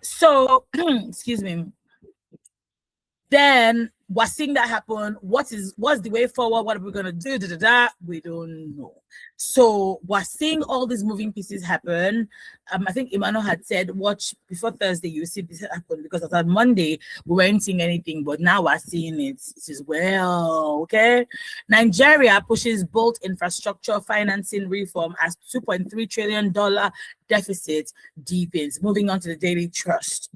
So, excuse me. Then we're seeing that happen. What's the way forward? What are we gonna do? We don't know. So we're seeing all these moving pieces happen. I think Emmanuel had said, watch before Thursday, you see this happen, because on Monday we weren't seeing anything, but now we're seeing it. It is well, okay. Nigeria pushes bold infrastructure financing reform as $2.3 trillion deficit deepens. Moving on to the Daily Trust.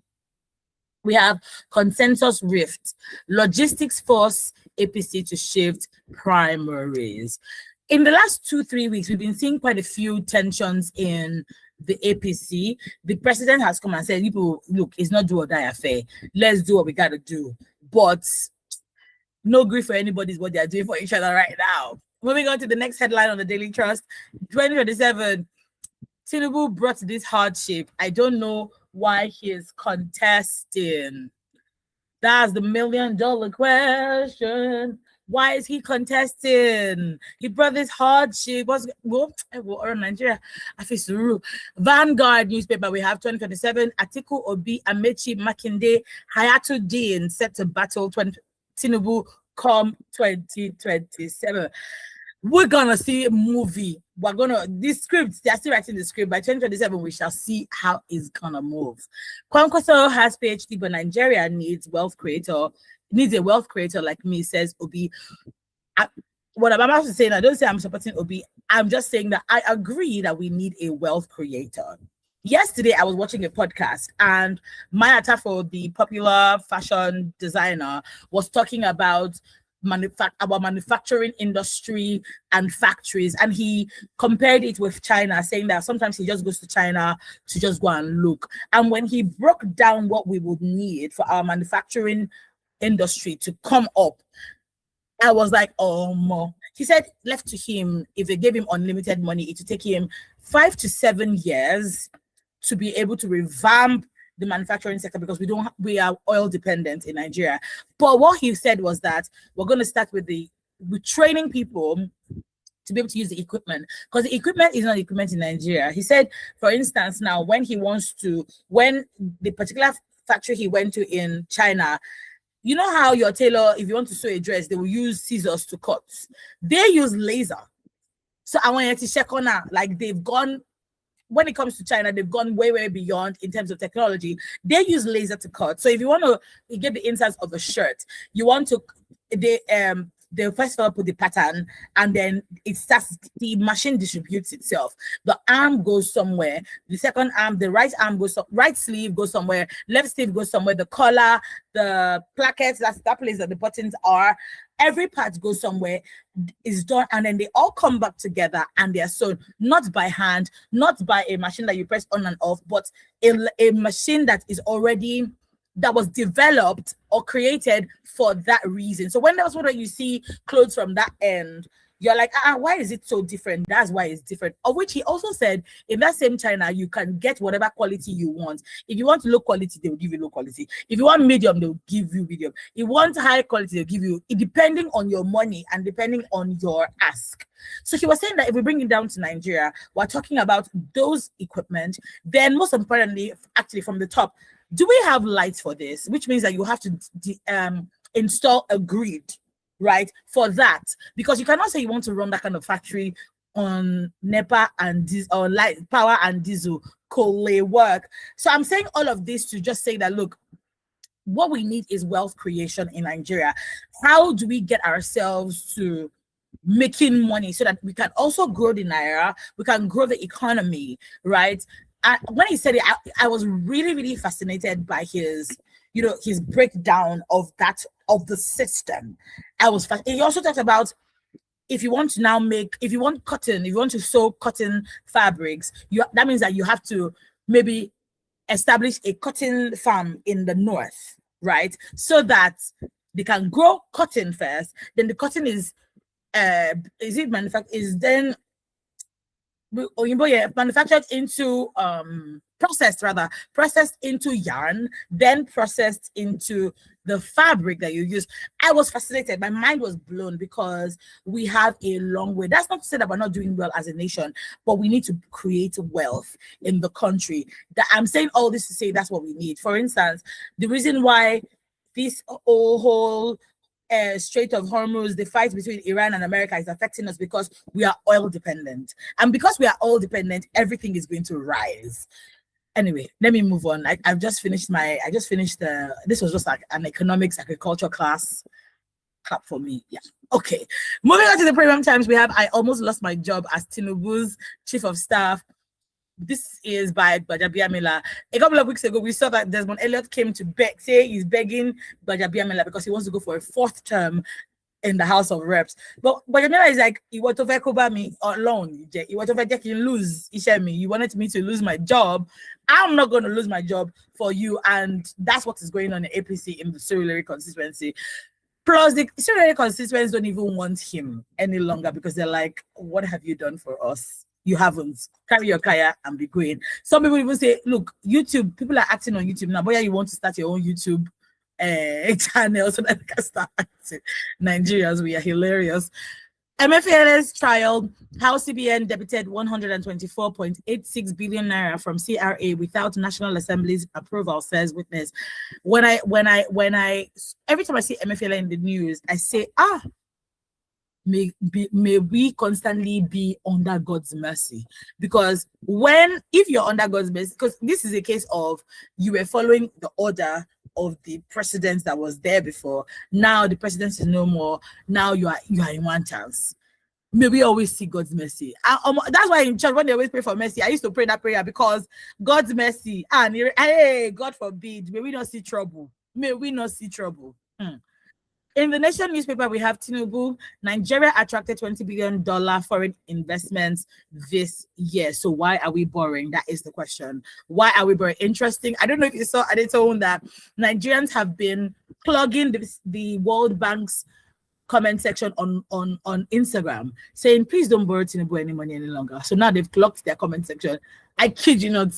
We have consensus rift. Logistics force APC to shift primaries. In the last 2-3 weeks, we've been seeing quite a few tensions in the APC. The president has come and said, people, look, it's not do or die affair. Let's do what we got to do. But no grief for anybody is what they're doing for each other right now. Moving on to the next headline on the Daily Trust. 2027, Tinubu brought this hardship. I don't know why he is contesting. That's the $1 million question. Why is he contesting? He brought this hardship. Nigeria. Vanguard newspaper. We have 2027. Atiku Obi, Amechi Makinde, Hayatuddin set to battle Tinubu come 2027. We're gonna see a movie. These scripts, they're still writing the script. By 2027, we shall see how it's gonna move. Kwankwaso has PhD, but Nigeria needs a wealth creator like me, says Obi. What I'm about to say, and I don't say I'm supporting Obi, I'm just saying that I agree that we need a wealth creator. Yesterday, I was watching a podcast, and Maya Tafo, the popular fashion designer, was talking about our manufacturing industry and factories, and he compared it with China, saying that sometimes he just goes to China to just go and look. And when he broke down what we would need for our manufacturing industry to come up, I was like, oh more. He said, left to him, if they gave him unlimited money, it would take him 5 to 7 years to be able to revamp the manufacturing sector, because we are oil dependent in Nigeria. But what he said was that we're going to start with training people to be able to use the equipment, because the equipment is not equipment in Nigeria. He said, for instance, now when the particular factory he went to in China, you know how your tailor, if you want to sew a dress, they will use scissors to cut. They use laser. So I want you to check on that. Like, they've gone, when it comes to China, they've gone way, way beyond in terms of technology. They use laser to cut. So if you want to get the insides of a shirt, you want to, they first of all put the pattern, and then the machine distributes itself. The arm goes somewhere, the second arm, the right arm goes, right sleeve goes somewhere, left sleeve goes somewhere, the collar, the plackets, that's that place that the buttons are, every part goes somewhere, is done, and then they all come back together and they're sewn, not by hand, not by a machine that you press on and off, but a machine that was developed or created for that reason. So when you see clothes from that end, you're like, why is it so different? That's why it's different. Of which he also said, in that same China, you can get whatever quality you want. If you want low quality, they will give you low quality. If you want medium, they will give you medium. If you want high quality, they'll give you, depending on your money and depending on your ask. So he was saying that if we bring it down to Nigeria, we're talking about those equipment. Then most importantly, actually from the top, do we have lights for this? Which means that you have to install a grid, right, for that, because you cannot say you want to run that kind of factory on NEPA and diesel, or light power and diesel coal work. So I'm saying all of this to just say that, look, what we need is wealth creation in Nigeria. How do we get ourselves to making money so that we can also grow the naira, we can grow the economy, right? When he said it, I was really, really fascinated by his breakdown of the system. He also talked about, if you want to sew cotton fabrics, that means that you have to maybe establish a cotton farm in the north, right? So that they can grow cotton first, then the cotton is then manufactured into processed into yarn, then processed into the fabric that you use. I was fascinated. My mind was blown because we have a long way. That's not to say that we're not doing well as a nation, but we need to create wealth in the country. That I'm saying all this to say that's what we need. For instance, the reason why this whole Strait of Hormuz, the fight between Iran and America is affecting us because we are oil dependent. And because we are oil dependent, everything is going to rise. Anyway, let me move on. I've just finished this was just like an economics agriculture class. Clap for me. Yeah. Okay. Moving on to the Premium Times, we have I almost lost my job as Tinubu's chief of staff. This is by Gbajabiamila. A couple of weeks ago, we saw that Desmond Elliott came to say he's begging Gbajabiamila because he wants to go for a 4th term in the House of Reps. But Gbajabiamila is like, you want to cover me alone. You want to lose. You wanted me to lose my job. I'm not going to lose my job for you. And that's what is going on in APC in the Surulere constituency. Plus, the Surulere constituents don't even want him any longer because they're like, what have you done for us? You haven't. Carry your kaya and be going. Some people even say, look, YouTube, people are acting on YouTube now. Boy, you want to start your own YouTube channel so that you can start acting. Nigerians, we are hilarious. MFL's trial, how CBN debited 124.86 billion naira from CRA without National Assembly's approval, says witness. Every time I see MFL in the news, I say, may we constantly be under God's mercy. Because if you're under God's mercy, because this is a case of you were following the order of the president that was there before. Now the president is no more. Now you are in one chance. May we always see God's mercy. That's why in church, when they always pray for mercy, I used to pray that prayer because God's mercy, and hey, God forbid, may we not see trouble. May we not see trouble. In the Nation newspaper, we have Tinubu. Nigeria attracted $20 billion foreign investments this year. So why are we borrowing? That is the question. Why are we borrowing? Interesting. I don't know if you saw Adetoun that Nigerians have been plugging the World Bank's comment section on Instagram, saying, please don't borrow Tinubu any money any longer. So now they've clocked their comment section. I kid you not.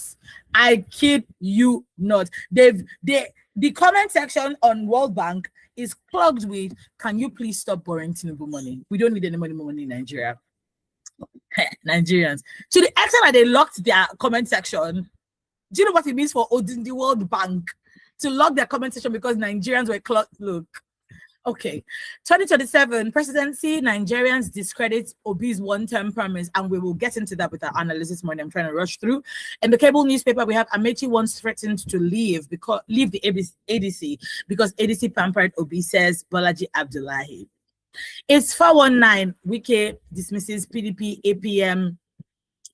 I kid you not. The comment section on World Bank is clogged with, can you please stop borrowing Tinubu money? We don't need any more money in Nigeria. Nigerians. To the extent that they locked their comment section, do you know what it means for the World Bank to lock their comment section because Nigerians were clogged? Look. Okay. 2027 presidency, Nigerians discredit Obi's one-term promise, and we will get into that with our analysis morning. I'm trying to rush through. In the cable newspaper, we have Amechi once threatened to leave the ADC because ADC pampered Obi, says Bolaji Abdullahi. It's 419. Wike dismisses PDP APM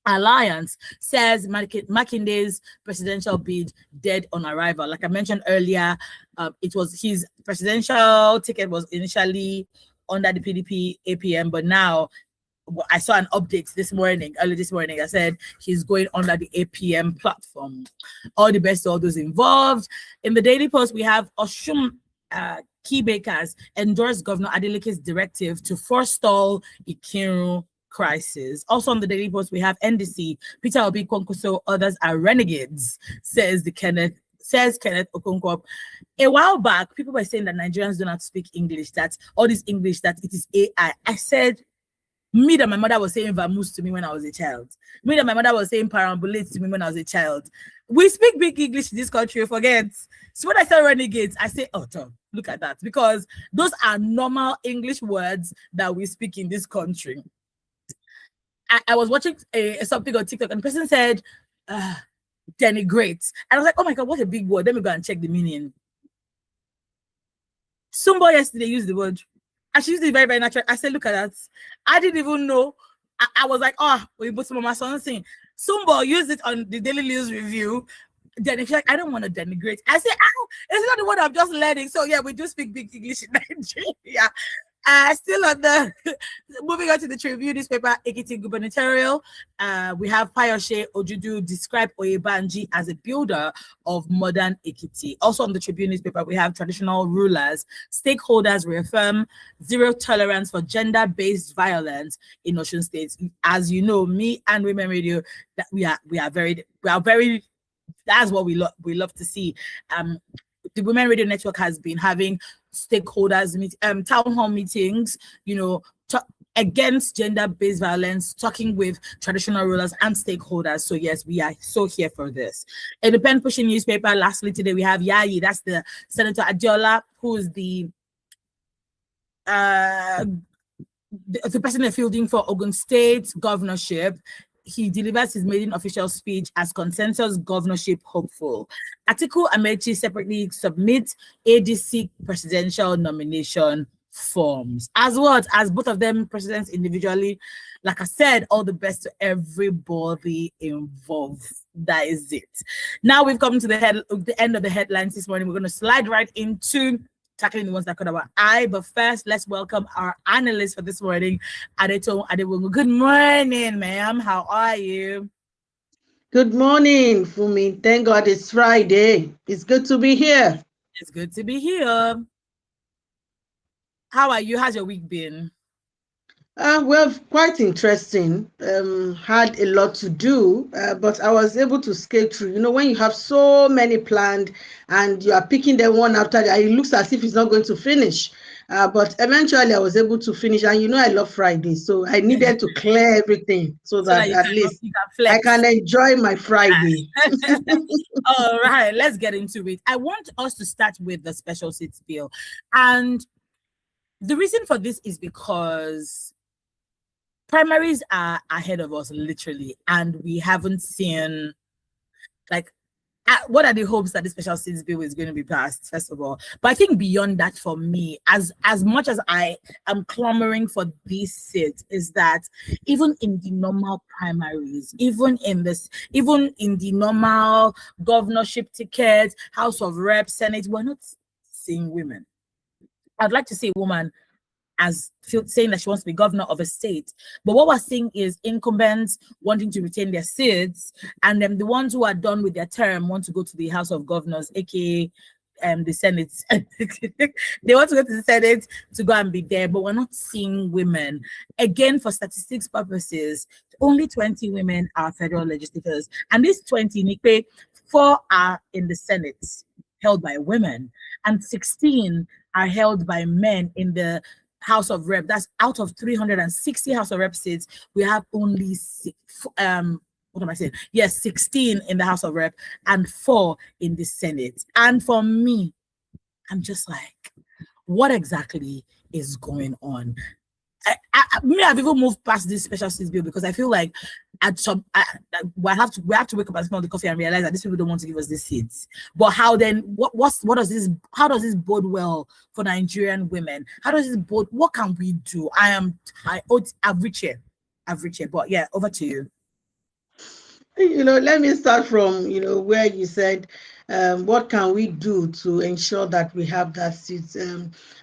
alliance, says Makinde's presidential bid dead on arrival. Like I mentioned earlier, it was his presidential ticket was initially under the PDP APM, but now I saw an update early this morning. I said he's going under the APM platform. All the best to all those involved. In the Daily Post, we have Oshun key bakers endorsed Governor Adeleke's directive to forestall Ikiru crisis. Also on the Daily Post, we have NDC, Peter Obi Konkoso, others are renegades, says Kenneth Okonkwo. A while back, people were saying that Nigerians don't have to speak English, that all this English, that it is AI. I said, me that my mother was saying vamoose to me when I was a child. Me that my mother was saying parambulate to me when I was a child. We speak big English in this country, forget. So when I say renegades, I say, oh, Tom, look at that. Because those are normal English words that we speak in this country. I was watching something on TikTok and the person said, denigrate. And I was like, oh my God, what a big word. Let me go and check the meaning. Somebody yesterday used the word, and she used it very, very natural. I said, look at that. I didn't even know. I was like, we put some of my something. Somebody used it on the Daily News Review. Then she's like, I don't want to denigrate. I said, it's not the word I'm just learning. So yeah, we do speak big English in Nigeria. Still on the moving on to the Tribune newspaper, Ekiti gubernatorial. We have Payoshe Ojudu describe Oyebanji as a builder of modern Ekiti. Also on the Tribune newspaper, we have traditional rulers, stakeholders reaffirm zero tolerance for gender-based violence in Osun State. As you know, me and Women Radio, that we are very. That's what we love to see. The Women Radio Network has been having stakeholders town hall meetings, against gender-based violence, talking with traditional rulers and stakeholders. So yes, we are so here for this. In the pen pushing newspaper, lastly today we have Yayi, that's the Senator Adiola, who is the person fielding for Ogun State governorship. He delivers his maiden official speech as consensus governorship hopeful. Atiku Amechi separately submits ADC presidential nomination forms. As both of them presidents individually. Like I said, all the best to everybody involved. That is it. Now we've come to the end of the headlines this morning. We're going to slide right into tackling the ones that caught our eye. But first, let's welcome our analyst for this morning, Adeto Adewungu. Good morning, ma'am. How are you? Good morning, Fumi. Thank God it's Friday. It's good to be here. It's good to be here. How are you? How's your week been? Well, quite interesting. Had a lot to do, but I was able to skate through. You know, when you have so many planned and you are picking them one after the other, it looks as if it's not going to finish. But eventually I was able to finish. And you know, I love Friday, so I needed to clear everything so that at least I can enjoy my Friday. All right, let's get into it. I want us to start with the special seats bill. And the reason for this is because primaries are ahead of us, literally, and we haven't seen, what are the hopes that the special seats bill is going to be passed, first of all? But I think beyond that, for me, as much as I am clamoring for this seat, is that even in the normal primaries, even in the normal governorship tickets, House of Reps, Senate, we're not seeing women. I'd like to see a woman as saying that she wants to be governor of a state. But what we're seeing is incumbents wanting to retain their seats, and then the ones who are done with their term want to go to the House of Governors, aka the Senate. They want to go to the Senate to go and be there, but we're not seeing women. Again, for statistics purposes, only 20 women are federal legislators, and these 20, Nikpe, 4 are in the Senate, held by women, and 16 are held by men in the House of Rep. That's out of 360 House of Rep seats, we have only 16 in the House of Rep and 4 in the Senate. And for me, I'm just like, what exactly is going on? I've even moved past this special seats bill because I feel like we have to wake up and smell the coffee and realize that these people don't want to give us these seats. But how then? How does this bode well for Nigerian women? How does this bode? What can we do? I've reached it. But yeah, over to you. Let me start from where you said, what can we do to ensure that we have that seat?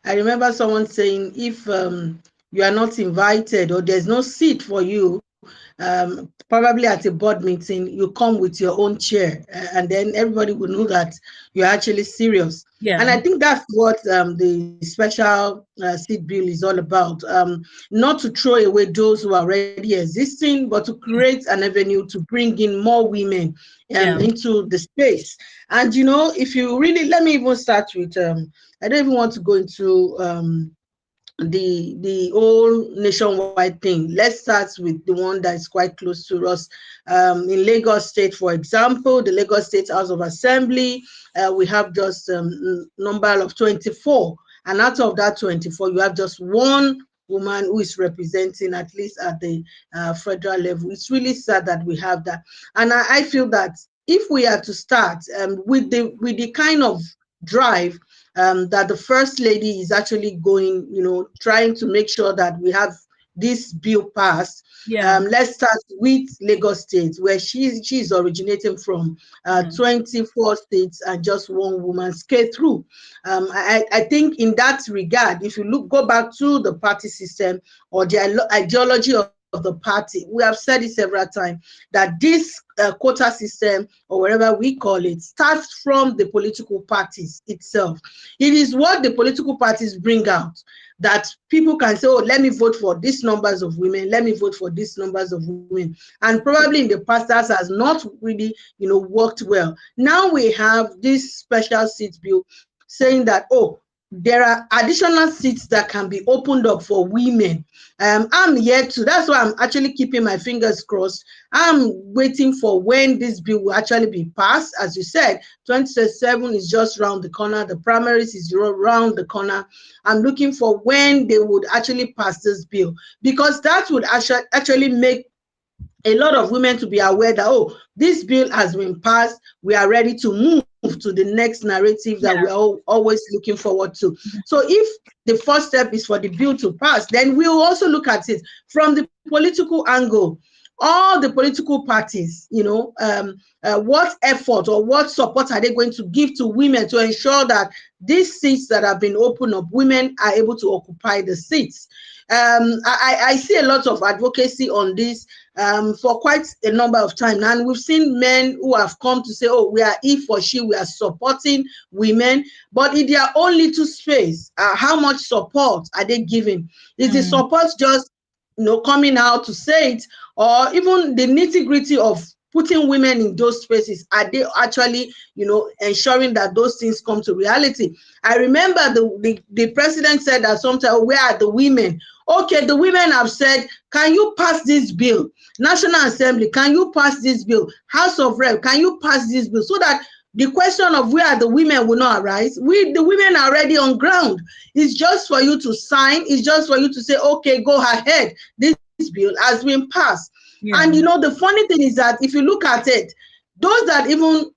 I remember someone saying, if you are not invited or there's no seat for you, probably at a board meeting, you come with your own chair, and then everybody will know that you're actually serious. Yeah. And I think that's what the special seat bill is all about. Not to throw away those who are already existing, but to create an avenue to bring in more women into the space. And if you really, let me even start with, I don't even want to go into the whole nationwide thing. Let's start with the one that is quite close to us. In Lagos State, for example, the Lagos State House of Assembly, we have just number of 24, and out of that 24, you have just one woman who is representing, at least at the federal level. It's really sad that we have that, and I feel that if we are to start with the kind of drive that the First Lady is actually going, trying to make sure that we have this bill passed. Yeah. Let's start with Lagos State, where she's originating from. 24 states and just one woman scaled through. I think in that regard, if you go back to the party system or the ideology of the party, we have said it several times that this quota system, or whatever we call it, starts from the political parties itself. It is what the political parties bring out that people can say, oh, let me vote for these numbers of women, let me vote for these numbers of women. And probably in the past that has not really, worked well. Now we have this special seat bill saying that, oh, there are additional seats that can be opened up for women. I'm yet to, that's why I'm actually keeping my fingers crossed. I'm waiting for when this bill will actually be passed. As you said, 2027 is just around the corner. The primaries is around the corner. I'm looking for when they would actually pass this bill, because that would actually make a lot of women to be aware that, oh, this bill has been passed. We are ready to move to the next narrative that we're always looking forward to. So if the first step is for the bill to pass, then we'll also look at it from the political angle. All the political parties, what effort or what support are they going to give to women to ensure that these seats that have been opened up, women are able to occupy the seats? I see a lot of advocacy on this for quite a number of time, and we've seen men who have come to say, oh, we are he for she, we are supporting women, but in their own little space, how much support are they giving? Is the support just coming out to say it, or even the nitty-gritty of putting women in those spaces, are they actually ensuring that those things come to reality? I remember the president said that sometimes, where are the women? Okay, the women have said, can you pass this bill? National Assembly, can you pass this bill? House of Rep, can you pass this bill? So that the question of where are the women will not arise. The women are already on ground. It's just for you to sign. It's just for you to say, okay, go ahead. This bill has been passed. And the funny thing is that if you look at it, those that even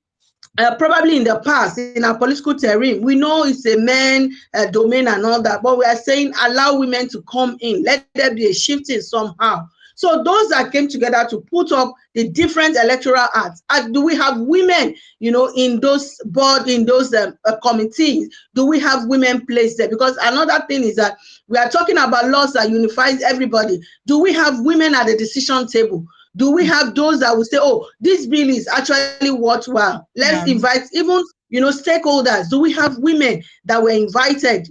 probably in the past, in our political terrain, we know it's a man domain and all that, but we are saying allow women to come in. Let there be a shifting somehow. So those that came together to put up the different electoral acts, do we have women, in those board, in those committees? Do we have women placed there? Because another thing is that we are talking about laws that unifies everybody. Do we have women at the decision table? Do we have those that will say, oh, this bill is actually worthwhile? Let's invite even, stakeholders. Do we have women that were invited,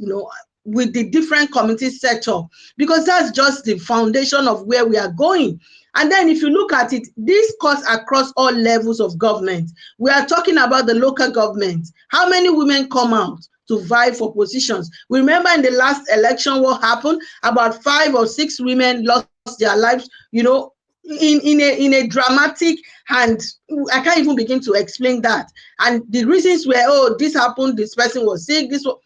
with the different committees set up? Because that's just the foundation of where we are going. And then if you look at it, this cuts across all levels of government. We are talking about the local government. How many women come out to vie for positions? We remember in the last election what happened. About 5 or 6 women lost their lives, in a dramatic, and I can't even begin to explain that. And the reasons were, oh, this happened, this person was sick, this was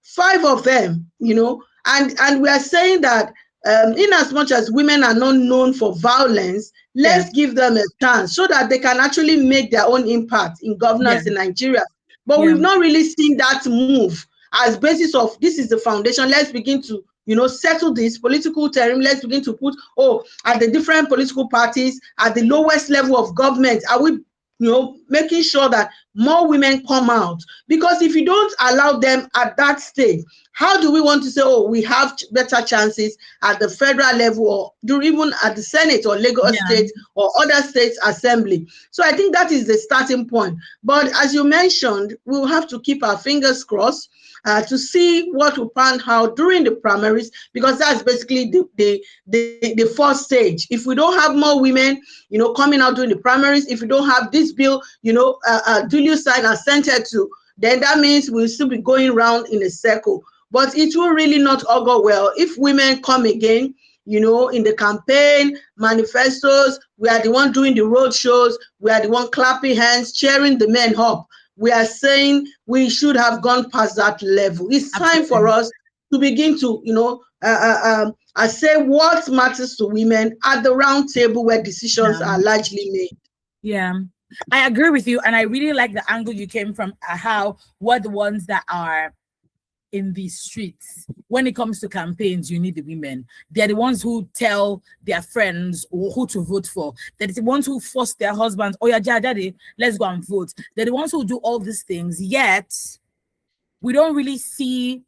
5 of them, and we are saying that in as much as women are not known for violence, let's give them a chance so that they can actually make their own impact in governance in Nigeria. But we've not really seen that move as basis of this is the foundation. Let's begin to settle this political terrain. Let's begin to put, at the different political parties, at the lowest level of government, are we making sure that more women come out? Because if you don't allow them at that stage, how do we want to say, oh, we have better chances at the federal level, or even at the Senate or Lagos State or other states assembly? So I think that is the starting point. But as you mentioned, we'll have to keep our fingers crossed to see what will pan out during the primaries, because that's basically the first stage. If we don't have more women, coming out during the primaries, if we don't have this bill, duly signed and sent to, then that means we'll still be going round in a circle. But it will really not augur well if women come again, in the campaign manifestos. We are the one doing the road shows. We are the one clapping hands, cheering the men up. We are saying we should have gone past that level. It's time for us to begin to, I say what matters to women at the round table where decisions are largely made. Yeah, I agree with you. And I really like the angle you came from, how we're the ones that are in the streets. When it comes to campaigns, you need the women. They're the ones who tell their friends who to vote for. They're the ones who force their husbands, oh yeah, daddy, let's go and vote. They're the ones who do all these things, yet we don't really see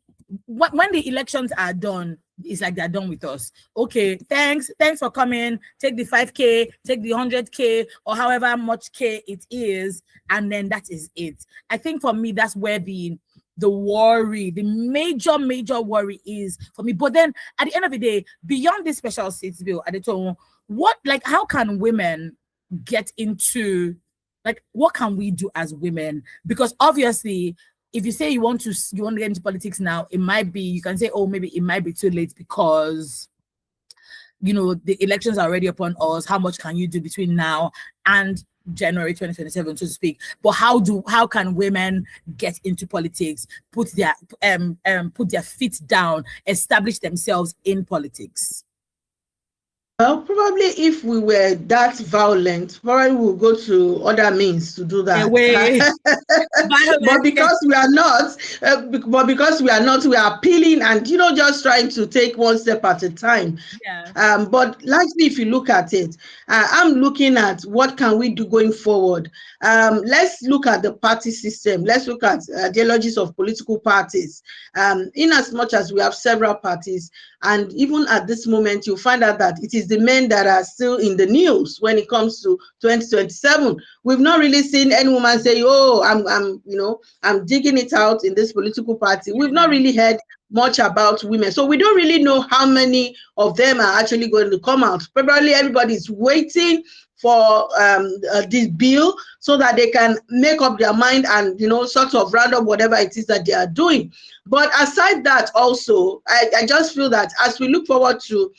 when the elections are done. It's like they're done with us. Okay, thanks for coming. Take the 5K, take the 100K, or however much K it is, and then that is it. I think for me, that's where the worry, the major worry is for me. But then at the end of the day, beyond this special seats bill, how can women get into, what can we do as women? Because obviously, if you say you want to get into politics now, it might be, you can say, oh, maybe it might be too late because, the elections are already upon us. How much can you do between now and January 2027, so to speak? But how can women get into politics, put their feet down, establish themselves in politics? Well, probably if we were that violent, probably we'll go to other means to do that. But because we are not, we are appealing and just trying to take one step at a time. Yeah. But largely, if you look at it, I'm looking at what can we do going forward. Let's look at the party system. Let's look at ideologies of political parties. In as much as we have several parties, and even at this moment, you find out that it is the men that are still in the news when it comes to 2027. We've not really seen any woman say, "Oh, I'm digging it out in this political party." We've not really heard much about women, so we don't really know how many of them are actually going to come out. Probably everybody's waiting for this bill so that they can make up their mind and sort of round up whatever it is that they are doing. But aside that, also, I just feel that as we look forward to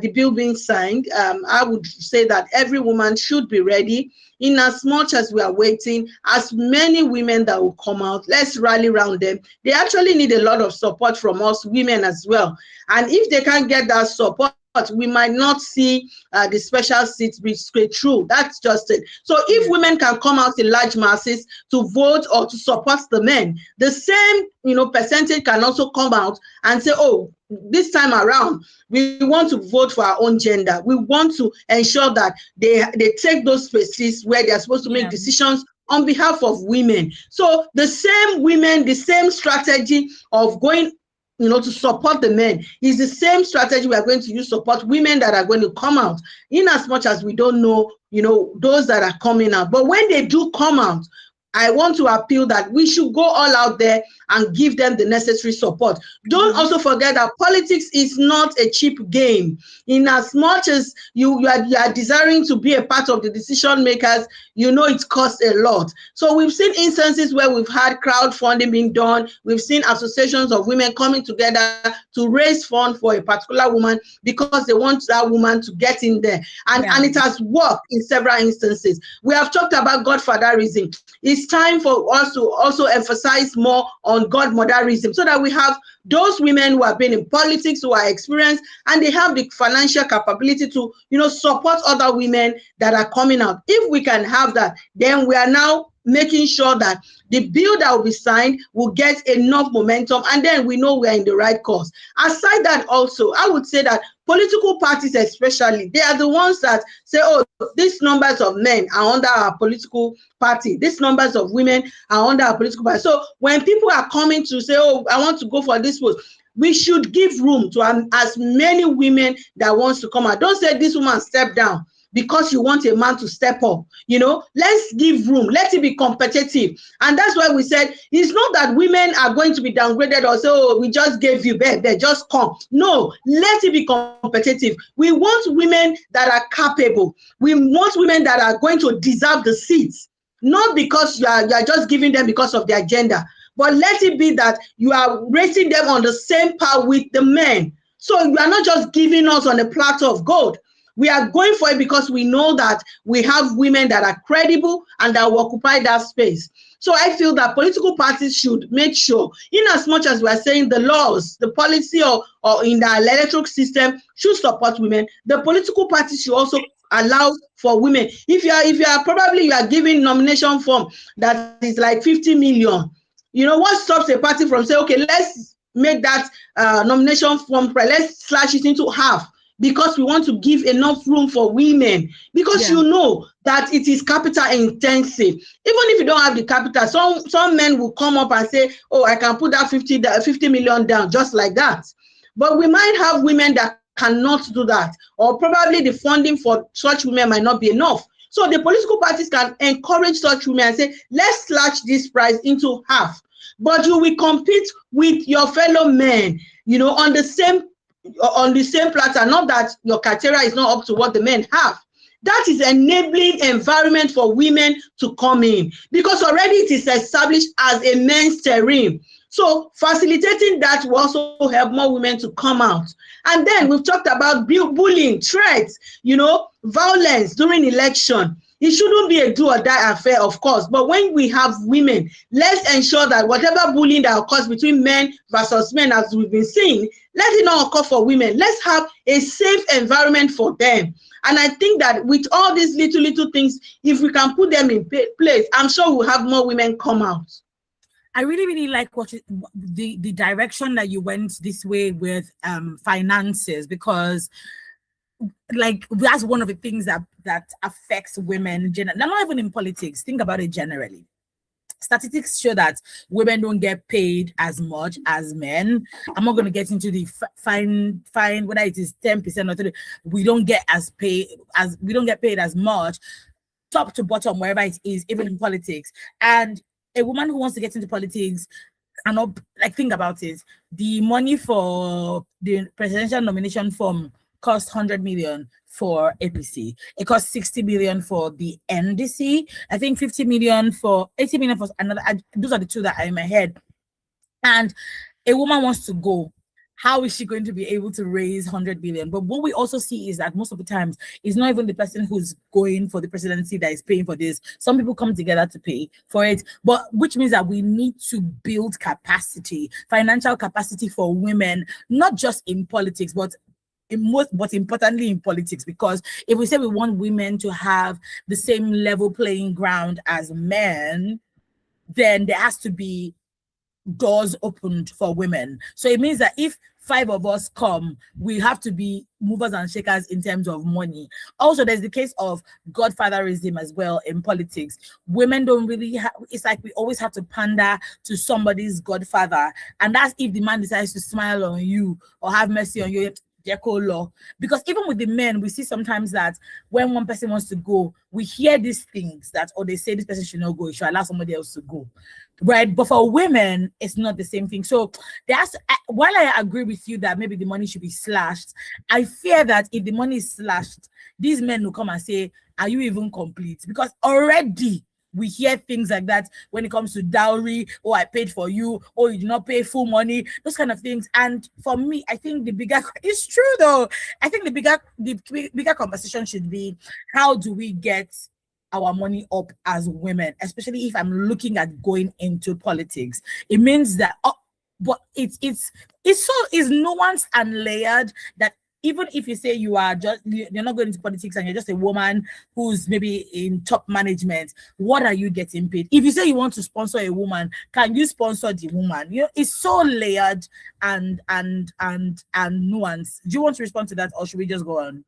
the bill being signed, I would say that every woman should be ready. In as much as we are waiting, as many women that will come out, let's rally around them. They actually need a lot of support from us women as well. And if they can't get that support, we might not see the special seats be straight through. That's just it. So if women can come out in large masses to vote or to support the men, the same percentage can also come out and say, oh, this time around, we want to vote for our own gender. We want to ensure that they take those spaces where they're supposed to make decisions on behalf of women. So the same women, the same strategy of going to support the men is the same strategy we are going to use to support women that are going to come out, in as much as we don't know, those that are coming out. But when they do come out, I want to appeal that we should go all out there and give them the necessary support. Don't also forget that politics is not a cheap game. In as much as you are desiring to be a part of the decision makers, it costs a lot. So we've seen instances where we've had crowdfunding being done. We've seen associations of women coming together to raise funds for a particular woman because they want that woman to get in there. And it has worked in several instances. We have talked about godfatherism. It's time for us to also emphasize more on godmotherism so that we have those women who have been in politics, who are experienced, and they have the financial capability to, support other women that are coming out. If we can have that, then we are now making sure that the bill that will be signed will get enough momentum, and then we know we are in the right course. Aside that, also, I would say that political parties especially, they are the ones that say, oh, these numbers of men are under our political party, these numbers of women are under our political party. So when people are coming to say, oh, I want to go for this post, we should give room to as many women that wants to come out. Don't say this woman step down because you want a man to step up. Let's give room, let it be competitive. And that's why we said it's not that women are going to be downgraded or say, oh, we just gave you there, just come. No, let it be competitive. We want women that are capable. We want women that are going to deserve the seats, not because you are just giving them because of their gender, but let it be that you are raising them on the same par with the men. So you are not just giving us on a platter of gold. We are going for it because we know that we have women that are credible and that will occupy that space. So I feel that political parties should make sure, in as much as we are saying the laws, the policy or in the electoral system should support women, the political parties should also allow for women. If you are giving nomination form that is like 50 million, what stops a party from saying, okay, let's make that nomination form price, let's slash it into half, because we want to give enough room for women, because you know that it is capital intensive. Even if you don't have the capital, some men will come up and say, oh, I can put that 50 million down just like that. But we might have women that cannot do that, or probably the funding for such women might not be enough. So the political parties can encourage such women and say, let's slash this price into half, but you will compete with your fellow men, you know, on the same platter. Not that your criteria is not up to what the men have. That is enabling environment for women to come in, because already it is established as a men's terrain. So facilitating that will also help more women to come out. And then we've talked about bullying, threats, you know, violence during election. It shouldn't be a do or die affair, of course, but when we have women, let's ensure that whatever bullying that occurs between men versus men, as we've been seeing, let it not occur for women. Let's have a safe environment for them. And I think that with all these little things, if we can put them in place, I'm sure we'll have more women come out. I really like the direction that you went this way with finances, because like that's one of the things that affects women not even in politics. Think about it generally. Statistics show that women don't get paid as much as men. I'm not going to get into the fine whether it is 10% or 30%. We don't get paid as much, top to bottom, wherever it is, even in politics. And a woman who wants to get into politics cannot, like, think about it. The money for the presidential nomination form cost 100 million for APC. It costs 60 million for the NDC. I think 80 million for another. Those are the two that are in my head. And a woman wants to go. How is she going to be able to raise 100 billion? But what we also see is that most of the times it's not even the person who's going for the presidency that is paying for this. Some people come together to pay for it, but which means that we need to build capacity, financial capacity for women, not just in politics, but importantly in politics. Because if we say we want women to have the same level playing ground as men, then there has to be doors opened for women. So it means that if 5 of us come, we have to be movers and shakers in terms of money. Also, there's the case of godfatherism as well in politics. Women don't really have, it's like we always have to pander to somebody's godfather, and that's if the man decides to smile on you or have mercy on you. Law. Because even with the men, we see sometimes that when one person wants to go, we hear these things that, or they say this person should not go, you should allow somebody else to go, right? But for women, it's not the same thing. So while I agree with you that maybe the money should be slashed, I fear that if the money is slashed, these men will come and say, are you even complete? Because already we hear things like that when it comes to dowry, or I paid for you, or you did not pay full money, those kind of things. And for me, I think it's true though. I think the bigger conversation should be, how do we get our money up as women, especially if I'm looking at going into politics. It means that, but it's nuanced and layered, that even if you say you're not going into politics and you're just a woman who's maybe in top management, what are you getting paid? If you say you want to sponsor a woman, can you sponsor the woman? You know, it's so layered and nuanced. Do you want to respond to that, or should we just go on?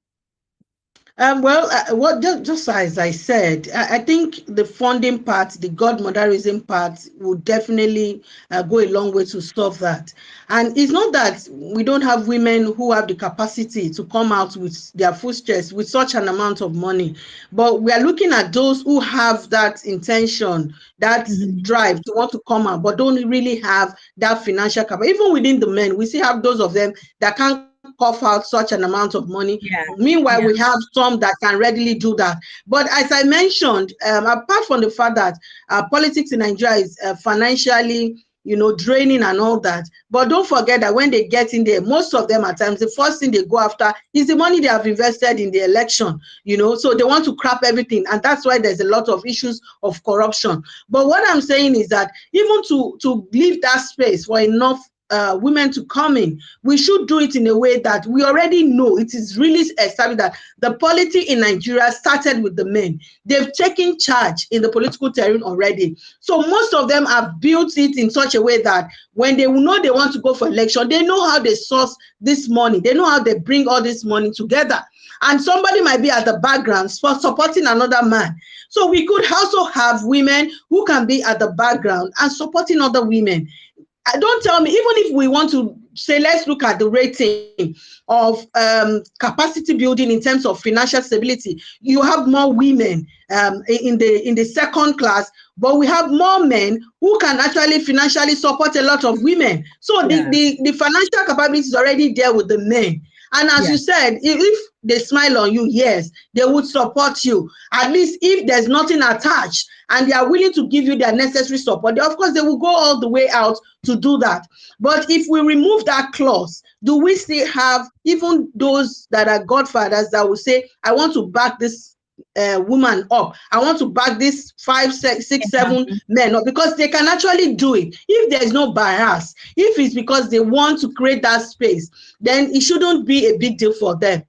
Just as I said, I think the funding part, the godmotherism part, would definitely go a long way to solve that. And it's not that we don't have women who have the capacity to come out with their full chest with such an amount of money, but we are looking at those who have that intention, that drive to want to come out, but don't really have that financial capacity. Even within the men, we still have those of them that can't cough out such an amount of money. Meanwhile, we have some that can readily do that. But as I mentioned, apart from the fact that politics in Nigeria is financially, draining and all that, but don't forget that when they get in there, most of them at times, the first thing they go after is the money they have invested in the election, so they want to crap everything. And that's why there's a lot of issues of corruption. But what I'm saying is that even to leave that space for enough women to come in, we should do it in a way that we already know it is really established that the polity in Nigeria started with the men. They've taken charge in the political terrain already. So most of them have built it in such a way that when they know they want to go for election, they know how they source this money. They know how they bring all this money together. And somebody might be at the background for supporting another man. So we could also have women who can be at the background and supporting other women. Don't tell me, even if we want to say, let's look at the rating of capacity building in terms of financial stability, you have more women in the second class, but we have more men who can actually financially support a lot of women. So the financial capability is already there with the men. And as you said, if they smile on you, yes, they would support you. At least if there's nothing attached and they are willing to give you their necessary support, of course, they will go all the way out to do that. But if we remove that clause, do we still have even those that are godfathers that will say, I want to back this woman up, I want to back this 5, 6, 7 men up, because they can actually do it. If there's no bias, if it's because they want to create that space, then it shouldn't be a big deal for them.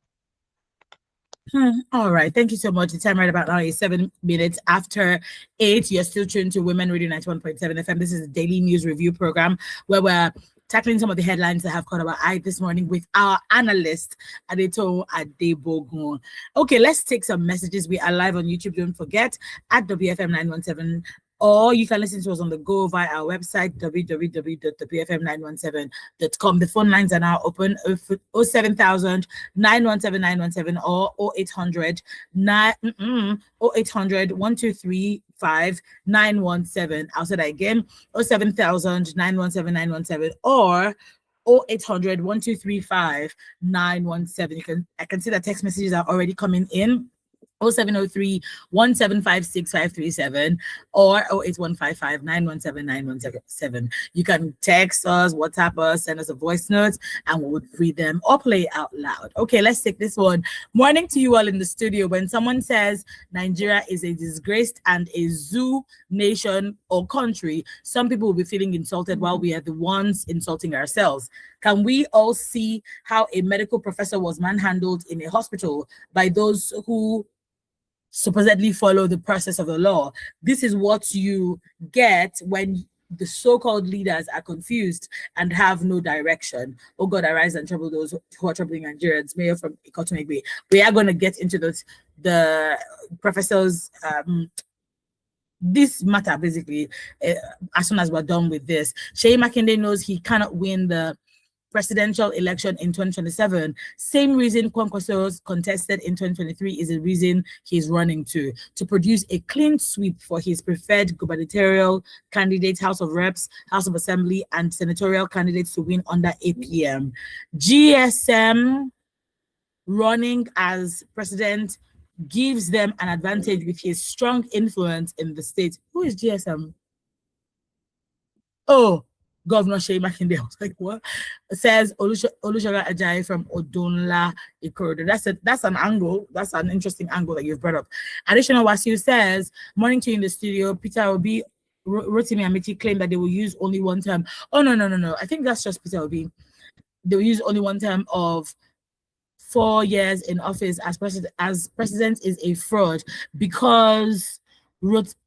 All right, thank you so much. The time right about now is 7 minutes after 8. You're still tuned to Women Radio 91.7 FM. This is the Daily News Review program where we're tackling some of the headlines that have caught our eye this morning with our analyst, Adeto Adebogun. Okay, let's take some messages. We are live on YouTube. Don't forget, at WFM917. Or you can listen to us on the go via our website, www.wfm917.com. The phone lines are now open, 07000 917 917 or 0800 123 917. I'll say that again, 07000 917 917 or 0800 123 917. I can see that text messages are already coming in. 0703 1756 537 or 08155 917 917. You can text us, WhatsApp us, send us a voice note, and we would read them or play out loud. Okay, let's take this one. Morning to you all in the studio. When someone says Nigeria is a disgraced and a zoo nation or country, some people will be feeling insulted while we are the ones insulting ourselves. Can we all see how a medical professor was manhandled in a hospital by those who supposedly follow the process of the law? This is what you get when the so-called leaders are confused and have no direction. Oh God, arise and trouble those who are troubling Nigerians. Mayor from Ikotumegbe. We are going to get into the professors this matter basically as soon as we're done with this. Seyi Makinde knows he cannot win the presidential election in 2027. Same reason Kwankwaso contested in 2023 is the reason he's running to produce a clean sweep for his preferred gubernatorial candidates, House of Reps, House of Assembly, and senatorial candidates to win under APM. GSM running as president gives them an advantage with his strong influence in the state. Who is GSM? Oh, Governor Seyi Makinde. I was like, what? It says Olusola Ajayi from Odonla Ikorodu. That's an angle. That's an interesting angle that you've brought up. Additional Wasiu says, morning to you in the studio. Peter Obi, Rotimi Amici claim that they will use only one term. Oh, no. I think that's just Peter Obi. They will use only one term of 4 years in office as president is a fraud because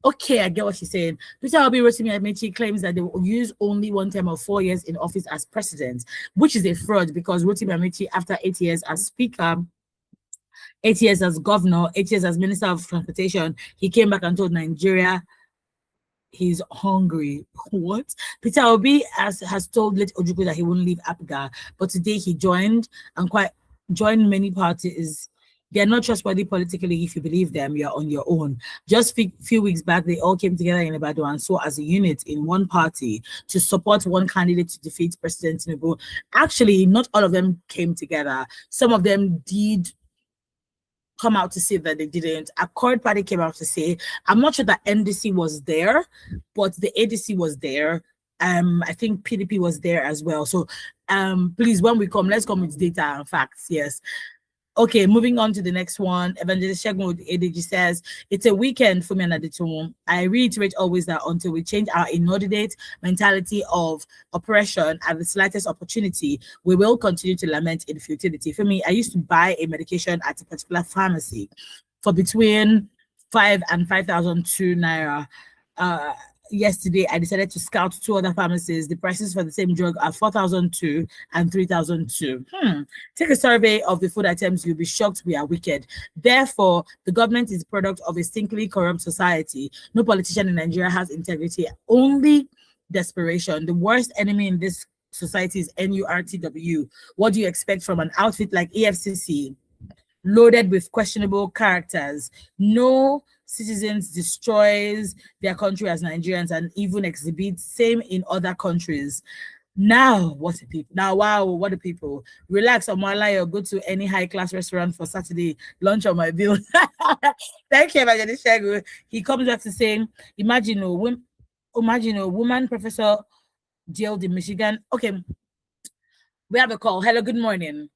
okay, I get what she's saying. Peter Obi Rotimi Amici claims that they will use only one term of 4 years in office as president, which is a fraud because Rotimi Amici, after 8 years as speaker, 8 years as governor, 8 years as minister of transportation, he came back and told Nigeria he's hungry. What? Peter Obi has told late Ojukwu that he won't leave APGA, but today he joined many parties. They're not trustworthy politically. If you believe them, you're on your own. Just few weeks back, they all came together in Ibadan and saw as a unit in one party to support one candidate to defeat President Tinubu. Actually, not all of them came together. Some of them did come out to say that they didn't. Accord Party came out to say, I'm not sure that NDC was there, but the ADC was there. I think PDP was there as well. So please, when we come, let's come with data and facts. Yes. Okay, moving on to the next one. Evangelist Shegun ADG says, it's a weekend for me and Aditumu. I reiterate always that until we change our inordinate mentality of oppression at the slightest opportunity, we will continue to lament in futility. For me, I used to buy a medication at a particular pharmacy for between 5 and 5,002 naira. Yesterday, I decided to scout 2 other pharmacies. The prices for the same drug are 4,002 and 3,002. Take a survey of the food items. You'll be shocked we are wicked. Therefore, the government is a product of a stinkingly corrupt society. No politician in Nigeria has integrity, only desperation. The worst enemy in this society is NURTW. What do you expect from an outfit like EFCC, loaded with questionable characters? No citizens destroys their country as Nigerians and even exhibits same in other countries. Now, what the people? Now, wow, what the people? Relax, Omala, or go to any high-class restaurant for Saturday lunch on my bill. Thank you, Evangelist Shegun. He comes back to saying, imagine a woman professor jailed in Michigan. Okay, we have a call. Hello, good morning.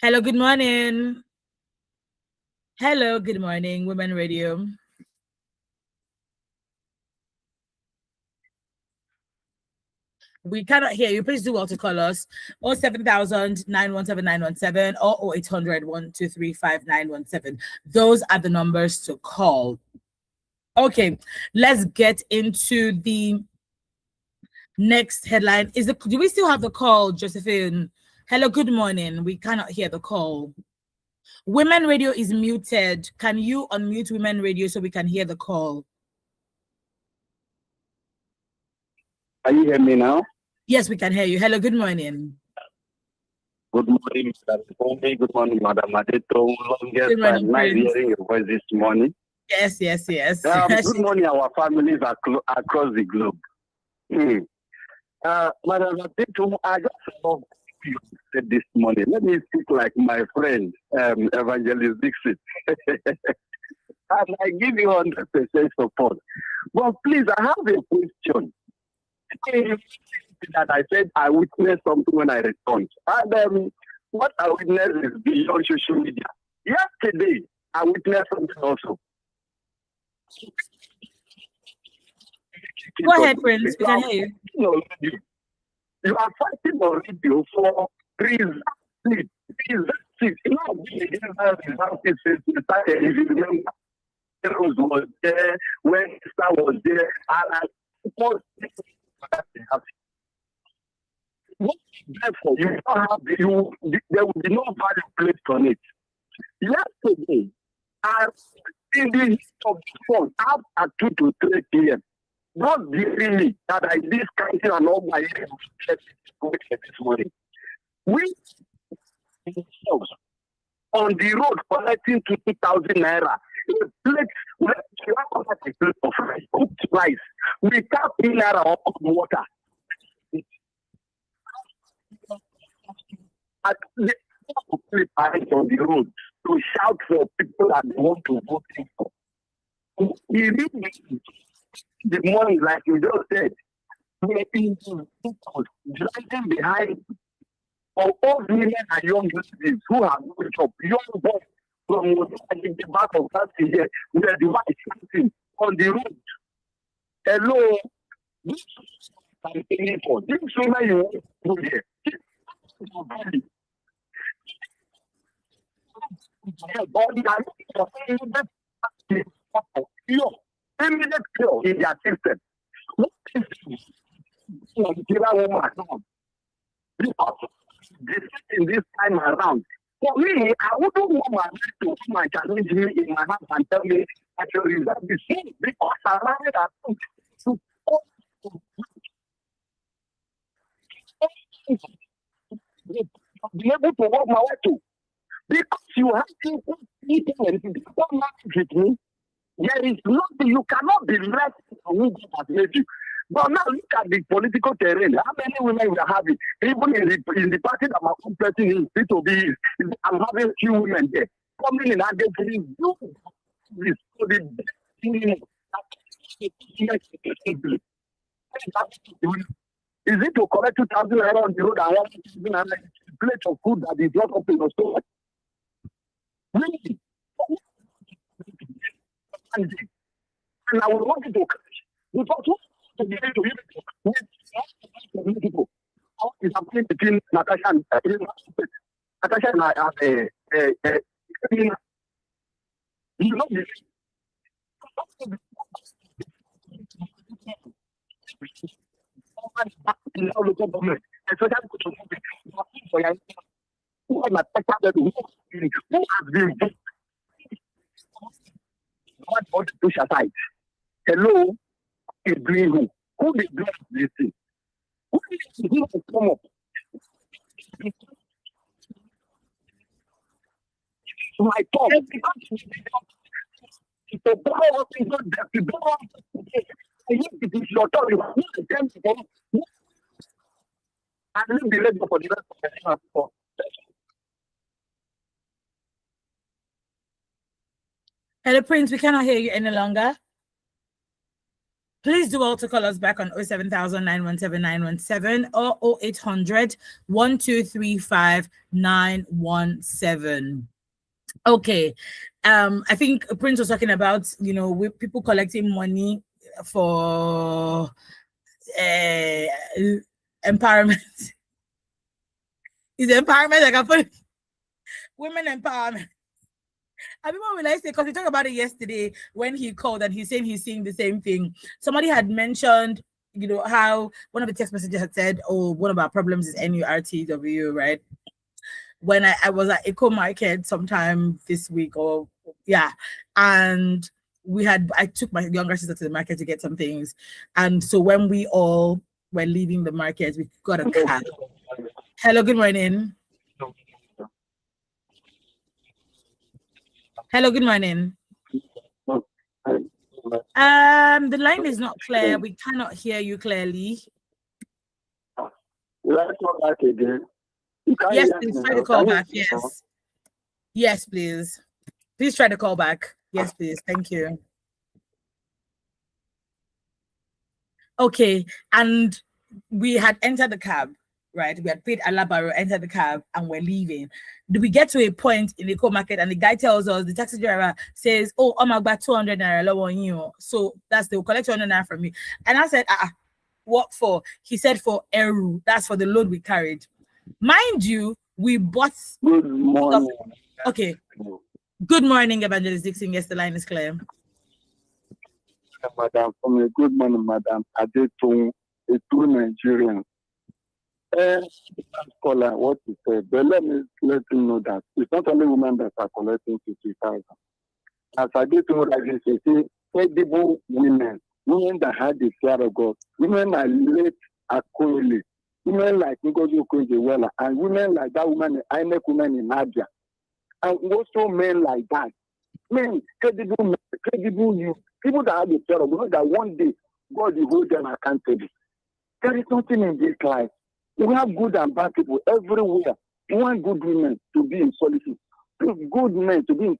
Hello, good morning. Hello, good morning, Women Radio. We cannot hear you. Please do well to call us 07000 917 917 or 0800 123 5917. Those are the numbers to call. Okay, let's get into the next headline. Do we still have the call, Josephine? Hello, good morning. We cannot hear the call. Women Radio is muted. Can you unmute Women Radio so we can hear the call? Can you hear me now? Yes, we can hear you. Hello, good morning. Good morning, Mr. Pombe. Good morning, Madam Adeto. Longest time nice hearing your voice this morning. Yes. Good morning, our families across the globe. Madam Adeto, I just love you said this morning. Let me speak like my friend, Evangelist Dixon. And I give you 100% support. But please, I have a question. That I said I witnessed something when I returned. And what I witnessed is beyond social media. Yesterday, I witnessed something also. Go ahead, Prince. We can hear you. You are fighting on radio for reasons. You know, Rose was there, when Star was there, and I suppose therefore, you don't have there will be no value placed on it. Yesterday, in the heat of the phone, after 2 to 3 p.m., not really that I did counting and all my this morning. We on the road collecting 2,000 naira. A plate where you have a plate of rice, cooked rice, without naira or water. At the on the road to shout for people that they want to vote for. We really the morning, like you just said, we're driving behind old women and young ladies who have no job, young boys from the back of that here, where the white shouting on the road. Hello, this is for this woman you want to here. Immediate cure in their system. What is this time around? For me, I wouldn't want my life to come and challenge me in my house and tell me actually that the same because I landed at to be able to walk my way to. Because you have people eating and don't manage with me. There is nothing, you cannot be less who God has made you. But now look at the political terrain. How many women we are having? Even in the party that I'm completing in P2B, I'm having few women there. Coming in and getting you this to the best thing. Is it to collect 2,000 naira on the road and 1,000 naira plate of food that is not up in the store? Really? And I would want you to catch. Because to give it to you people. How is happening between Natasha and Natasha and you know this. Local government, especially who has been what bought to push aside. Hello, is doing who did this thing? Who did come up? My thought, the power is not that the power it is your thought. You are not attempting and leave the labor for the rest of the Hello, Prince. We cannot hear you any longer. Please do also call us back on 07000 917 917 or 0800 1235 917. Okay. I think Prince was talking about, with people collecting money for empowerment. Is empowerment? I can put women empowerment. I remember when I say, because we talked about it yesterday when he called and he's saying he's seeing the same thing. Somebody had mentioned, how one of the text messages had said, oh, one of our problems is NURTW, right? When I was at Eco Market sometime this week, and I took my younger sister to the market to get some things. And so when we all were leaving the market, we got a cab. Hello, good morning. Hello, good morning. The line is not clear. We cannot hear you clearly. Let's go back again. Yes, please try to call back. Yes. Yes, please. Please try to call back. Yes, please. Thank you. Okay, and we had entered the cab, right? We had paid Alabaro, entered the cab, and we're leaving. Do we get to a point in the co-market and the guy tells us, the taxi driver says, oh, I'm about 200 naira low on you. So they'll collect 200 naira from me. And I said, what for? He said for Eru. That's for the load we carried. Mind you, we bought. Good morning. Okay. Good morning, Evangelist Dixon. Yes, the line is clear. Madam, good morning, Madam. I did to a true Nigerian. Scholar, what you said, but let me let you know that it's not only women that are collecting 50,000. As I did to like this, you see, credible women that had the fear of God, women that late accordingly, women like Ngozi Okonjo-Iweala, and women like that woman, INEC woman in Nadia, and also men like that. Men, credible youth, people that have the fear of God, that one day God will hold them accountable. There is nothing in this life. We have good and bad people everywhere. We want good women to be in solitude, good men to be in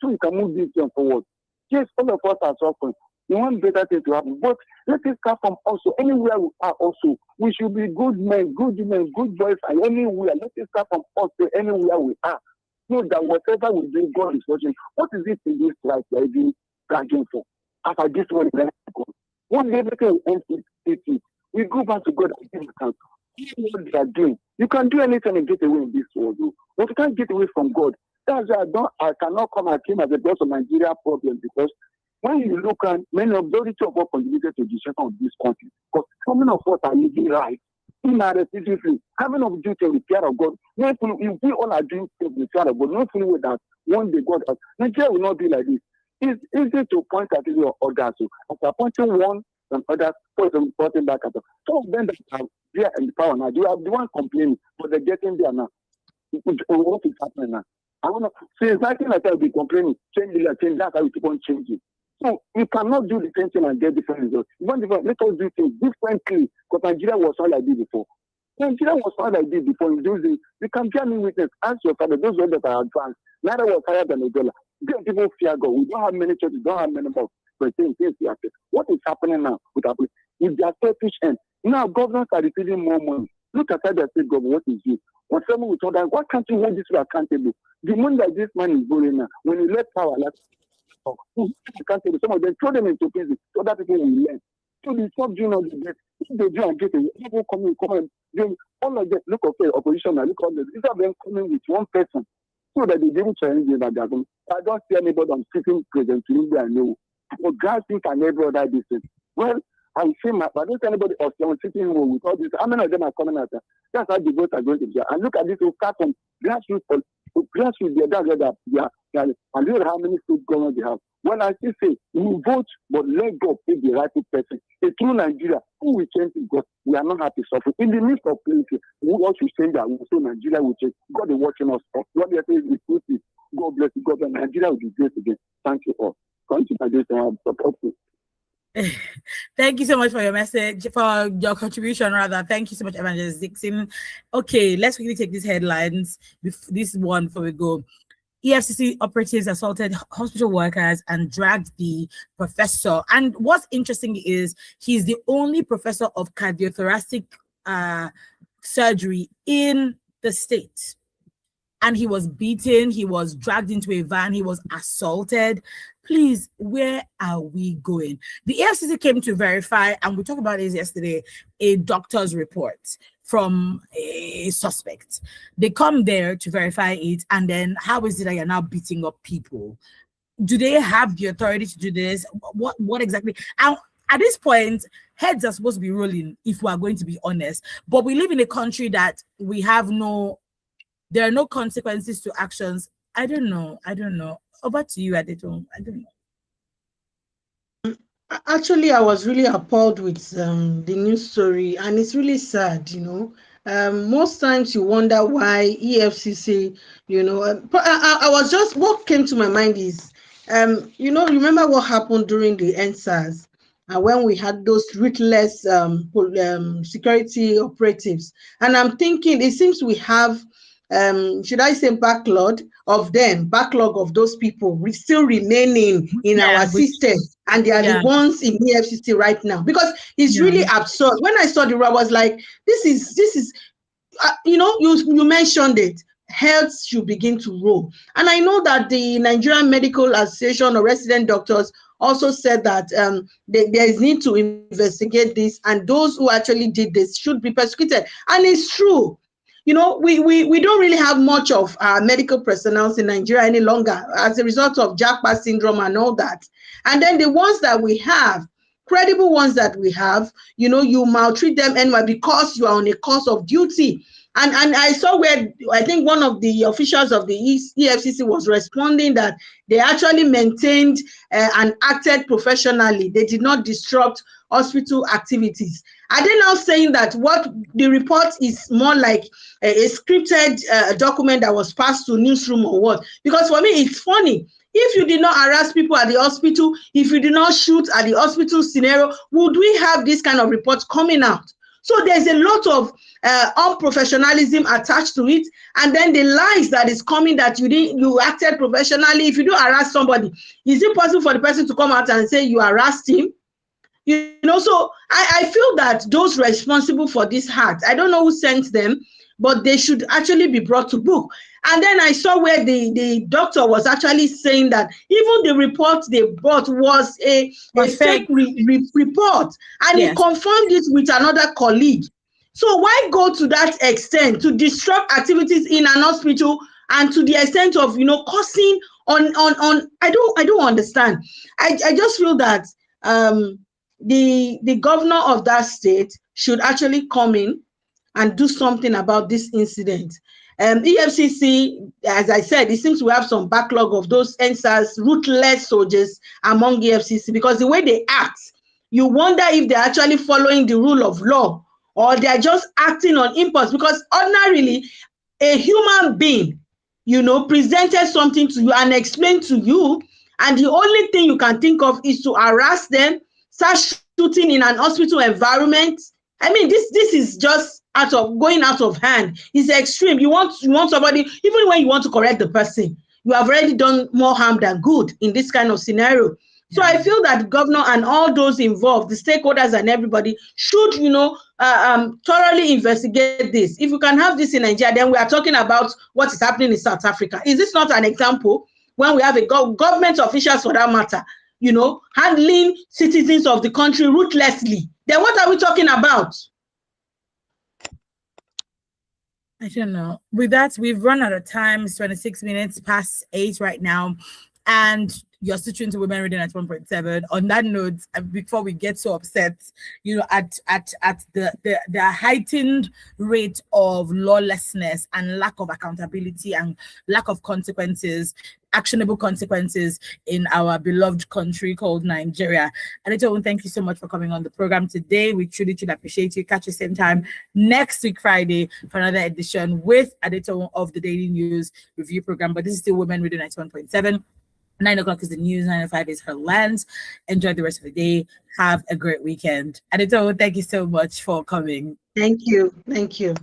so you can move this thing forward. Yes, all of us are suffering. We want better things to happen. But let us start from also. Anywhere we are also, we should be good men, good women, good boys, and anywhere. Let us start from also anywhere we are. Know that whatever we do, God is watching. What is it in this life we are being dragging for? After this one, one day everything will end it. We go back to God and give account. What they are doing. You can do anything and get away in this world, but you can't get away from God. That's why I cannot come and claim as a boss of Nigeria problem, because when you look at many of those of us contributed to the destruction of this country, because so many of us are living right in our refugee, having of duty with fear of God. If we all are doing things with fear of God, not fully with that one day God has. Nigeria will not be like this. It's easy to point at your others. So after pointing one and others, pointing back at them. Some of them that are there in the power now, you are the one complaining, but they're getting there now. What is happening now? I want to say exactly like that. Be complaining, change. That's how we keep on changing. So you cannot do the same thing and get different results. Let us do things differently, because Nigeria was not like this before. Nigeria was not like this before. In those days, you can be an witness. Ask your father, those that are advanced. Naira was higher than $1. Then people fear God. We don't have many churches, don't have many books. But things happen. What is happening now with their selfish end? Now governors are receiving more money. Look at how the state government, what is it? What's wrong with all that? Why can't you hold this to accountable? The money that this man is borrowing now, when he left power last accountable, some of them throw them into prison, so other people will learn. So they stop doing all the best. If they do and get it, people come and then all of them look at the opposition and look at them. Instead of them coming with one person so that they didn't challenge them at their own. I don't see anybody on sitting president to India, no. For grassroots and every other business. Well, I say I don't see anybody else on sitting home with all this. How many of them are coming out? That's how the votes are going to be. And look at this, we'll start from grassroots, and look at how many state governments they have. When I still say, we vote, but let God pick the right person. A true Nigeria, who will change it? God, we are not happy suffering. In the midst of plenty, we want to change that. We say Nigeria will change. God is watching us. What they say is truth. God bless you. God bless Nigeria will be great again. Thank you all. Continue to support you. Thank you so much for your message, for your contribution, rather. Thank you so much, Evangelist Dixon. Okay, let's quickly take these headlines. This one before we go. EFCC operatives assaulted hospital workers and dragged the professor. And what's interesting is he's the only professor of cardiothoracic surgery in the state. And he was beaten, he was dragged into a van, he was assaulted. Please, where are we going? The EFCC came to verify, and we talked about this yesterday, a doctor's report from a suspect. They come there to verify it, and then how is it that you're now beating up people? Do they have the authority to do this? What exactly? And at this point, heads are supposed to be rolling, if we are going to be honest. But we live in a country that we have there are no consequences to actions. I don't know. Over to you, Adeton. I don't know. Actually, I was really appalled with the news story, and it's really sad, most times you wonder why EFCC, I was just, what came to my mind is, remember what happened during the NSAS, when we had those ruthless security operatives. And I'm thinking, it seems we have, should I say backlog of those people still remaining in our system, and they are the ones in the FCC right now, because it's really absurd. When I saw the I was like, this is you mentioned it, health should begin to roll. And I know that the Nigerian Medical Association of Resident Doctors also said that there is need to investigate this, and those who actually did this should be prosecuted. And it's true. We don't really have much of medical personnel in Nigeria any longer as a result of Japa syndrome and all that. And then the ones that we have, credible ones that we have, you maltreat them anyway because you are on a course of duty. And I saw where I think one of the officials of the EFCC was responding that they actually maintained and acted professionally. They did not disrupt hospital activities. Are they now saying that what the report is more like a scripted document that was passed to newsroom or what? Because for me, it's funny. If you did not harass people at the hospital, if you did not shoot at the hospital scenario, would we have this kind of reports coming out? So there's a lot of unprofessionalism attached to it, and then the lies that is coming that you acted professionally. If you do harass somebody, is it possible for the person to come out and say you harassed him? So I feel that those responsible for this act, I don't know who sent them, but they should actually be brought to book. And then I saw where the doctor was actually saying that even the report they brought was a fake report, and he confirmed it with another colleague. So why go to that extent to disrupt activities in an hospital, and to the extent of causing on I don't understand. I just feel that the governor of that state should actually come in and do something about this incident. EFCC, as I said, it seems we have some backlog of those NSAS ruthless soldiers among EFCC, because the way they act, you wonder if they're actually following the rule of law or they're just acting on impulse. Because ordinarily, a human being, presented something to you and explained to you, and the only thing you can think of is to harass them, start shooting in an hospital environment. I mean, this is just going out of hand. It's extreme. You want somebody, even when you want to correct the person, you have already done more harm than good in this kind of scenario. So I feel that the governor and all those involved, the stakeholders and everybody should, thoroughly investigate this. If we can have this in Nigeria, then we are talking about what is happening in South Africa. Is this not an example when we have a government officials, for that matter, handling citizens of the country ruthlessly? Then what are we talking about? I don't know. With that, we've run out of time. It's 26 minutes past 8 right now. And you're still tuned to Women Reading at 1.7. On that note, before we get so upset, at the heightened rate of lawlessness and lack of accountability and lack of consequences, actionable consequences in our beloved country called Nigeria. Adeto, thank you so much for coming on the program today. We truly appreciate you. Catch you same time next week, Friday, for another edition with Adeto of the Daily News Review program. But this is still Women Reading at 1.7. 9 o'clock is the news, 9:05 is her lands. Enjoy the rest of the day. Have a great weekend. Adeto, thank you so much for coming. Thank you. Thank you.